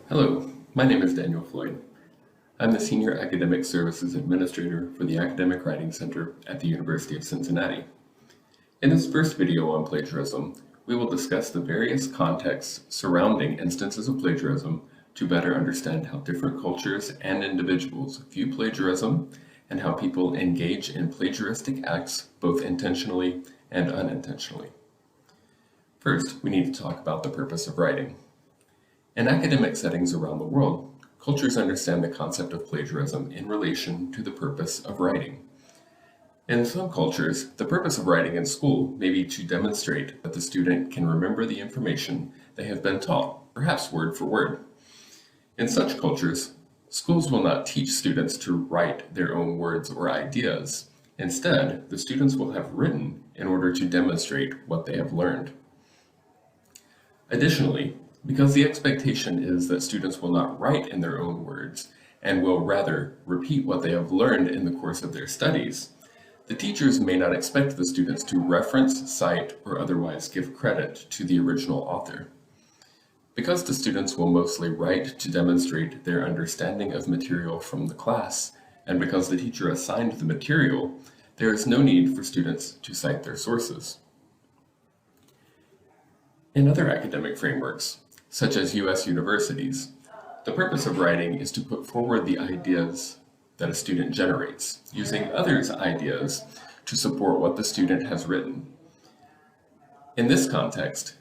Hello, my name is Daniel Floyd. I'm the Senior Academic Services Administrator for the Academic Writing Center at the University of Cincinnati. In this first video on plagiarism, we will discuss the various contexts surrounding instances of plagiarism to better understand how different cultures and individuals view plagiarism and how people engage in plagiaristic acts both intentionally and unintentionally. First, we need to talk about the purpose of writing. In academic settings around the world, cultures understand the concept of plagiarism in relation to the purpose of writing. In some cultures, the purpose of writing in school may be to demonstrate that the student can remember the information they have been taught, perhaps word for word. In such cultures, schools will not teach students to write their own words or ideas. Instead, the students will have written in order to demonstrate what they have learned. Additionally, because the expectation is that students will not write in their own words and will rather repeat what they have learned in the course of their studies, the teachers may not expect the students to reference, cite, or otherwise give credit to the original author. Because the students will mostly write to demonstrate their understanding of material from the class, and because the teacher assigned the material, there is no need for students to cite their sources. In other academic frameworks, such as U.S. universities, the purpose of writing is to put forward the ideas that a student generates, using others' ideas to support what the student has written. In this context,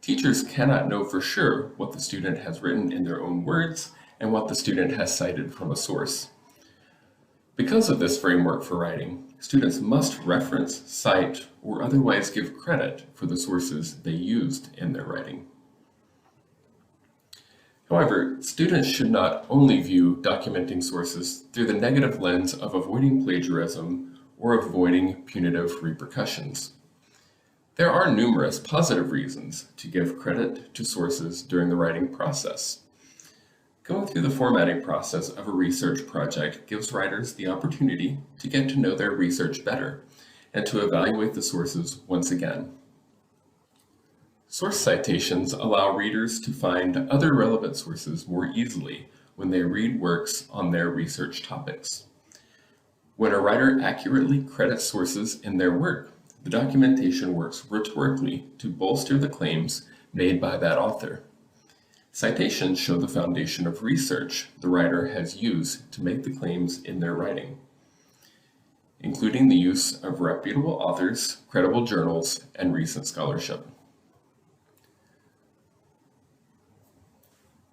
teachers cannot know for sure what the student has written in their own words and what the student has cited from a source. Because of this framework for writing, students must reference, cite, or otherwise give credit for the sources they used in their writing. However, students should not only view documenting sources through the negative lens of avoiding plagiarism or avoiding punitive repercussions. There are numerous positive reasons to give credit to sources during the writing process. Going through the formatting process of a research project gives writers the opportunity to get to know their research better and to evaluate the sources once again. Source citations allow readers to find other relevant sources more easily when they read works on their research topics. When a writer accurately credits sources in their work, the documentation works rhetorically to bolster the claims made by that author. Citations show the foundation of research the writer has used to make the claims in their writing, including the use of reputable authors, credible journals, and recent scholarship.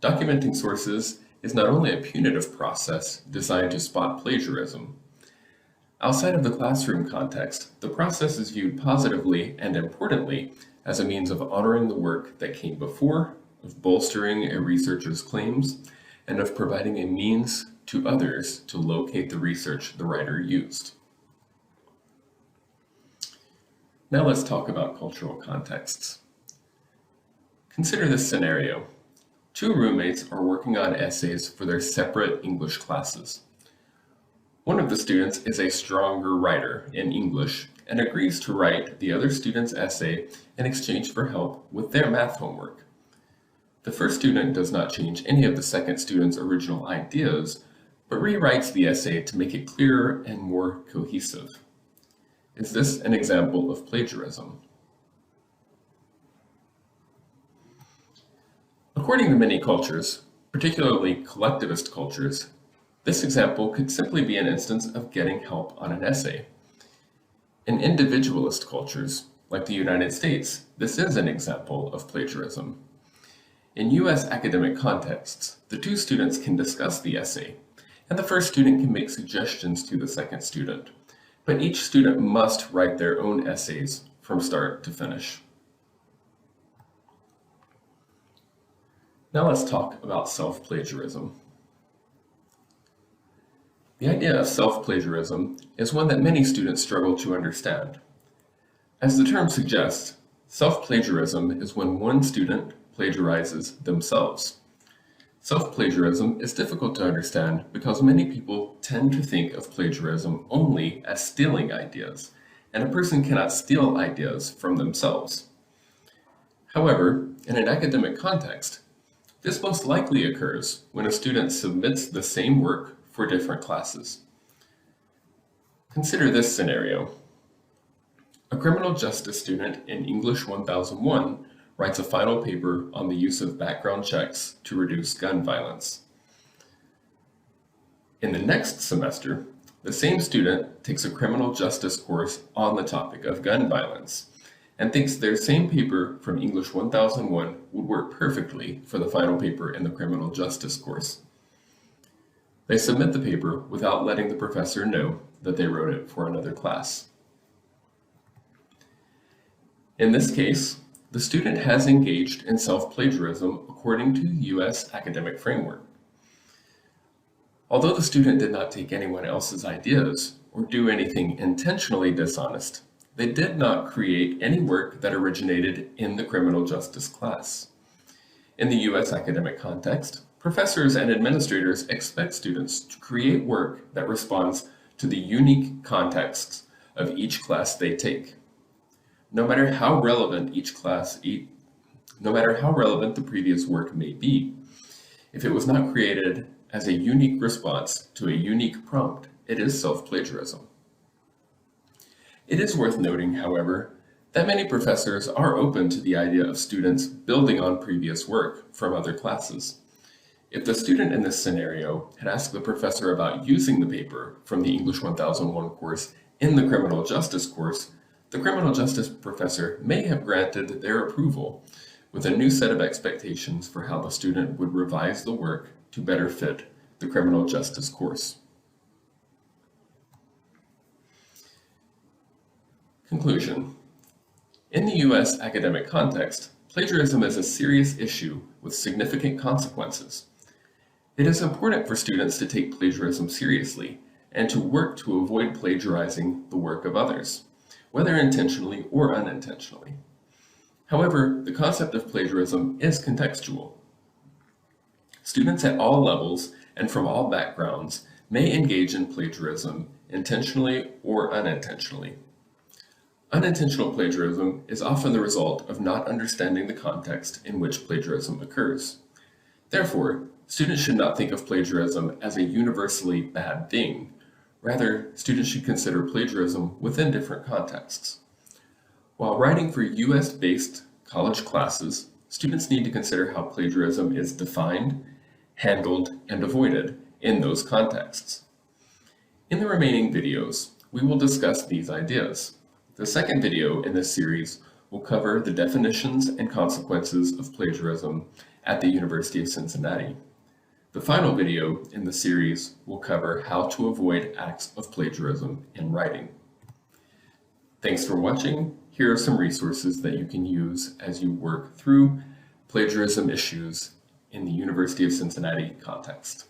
Documenting sources is not only a punitive process designed to spot plagiarism. Outside of the classroom context, the process is viewed positively and importantly as a means of honoring the work that came before, of bolstering a researcher's claims, and of providing a means to others to locate the research the writer used. Now let's talk about cultural contexts. Consider this scenario. Two roommates are working on essays for their separate English classes. One of the students is a stronger writer in English and agrees to write the other student's essay in exchange for help with their math homework. The first student does not change any of the second student's original ideas, but rewrites the essay to make it clearer and more cohesive. Is this an example of plagiarism? According to many cultures, particularly collectivist cultures, this example could simply be an instance of getting help on an essay. In individualist cultures, like the United States, this is an example of plagiarism. In U.S. academic contexts, the two students can discuss the essay, and the first student can make suggestions to the second student, but each student must write their own essays from start to finish. Now let's talk about self-plagiarism. The idea of self-plagiarism is one that many students struggle to understand. As the term suggests, self-plagiarism is when one student plagiarizes themselves. Self-plagiarism is difficult to understand because many people tend to think of plagiarism only as stealing ideas, and a person cannot steal ideas from themselves. However, in an academic context, This most likely occurs when a student submits the same work for different classes. Consider this scenario. A criminal justice student in English 1001 writes a final paper on the use of background checks to reduce gun violence. In the next semester, the same student takes a criminal justice course on the topic of gun violence and thinks their same paper from English 1001 would work perfectly for the final paper in the criminal justice course. They submit the paper without letting the professor know that they wrote it for another class. In this case, the student has engaged in self-plagiarism according to the U.S. academic framework. Although the student did not take anyone else's ideas or do anything intentionally dishonest, they did not create any work that originated in the criminal justice class. In the U.S. academic context, professors and administrators expect students to create work that responds to the unique contexts of each class they take. No matter how relevant the previous work may be, if it was not created as a unique response to a unique prompt, it is self-plagiarism. It is worth noting, however, that many professors are open to the idea of students building on previous work from other classes. If the student in this scenario had asked the professor about using the paper from the English 1001 course in the criminal justice course, the criminal justice professor may have granted their approval with a new set of expectations for how the student would revise the work to better fit the criminal justice course. Conclusion. In the U.S. academic context, plagiarism is a serious issue with significant consequences. It is important for students to take plagiarism seriously and to work to avoid plagiarizing the work of others, whether intentionally or unintentionally. However, the concept of plagiarism is contextual. Students at all levels and from all backgrounds may engage in plagiarism intentionally or unintentionally. Unintentional plagiarism is often the result of not understanding the context in which plagiarism occurs. Therefore, students should not think of plagiarism as a universally bad thing. Rather, students should consider plagiarism within different contexts. While writing for US-based college classes, students need to consider how plagiarism is defined, handled, and avoided in those contexts. In the remaining videos, we will discuss these ideas. The second video in this series will cover the definitions and consequences of plagiarism at the University of Cincinnati. The final video in the series will cover how to avoid acts of plagiarism in writing. Thanks for watching. Here are some resources that you can use as you work through plagiarism issues in the University of Cincinnati context.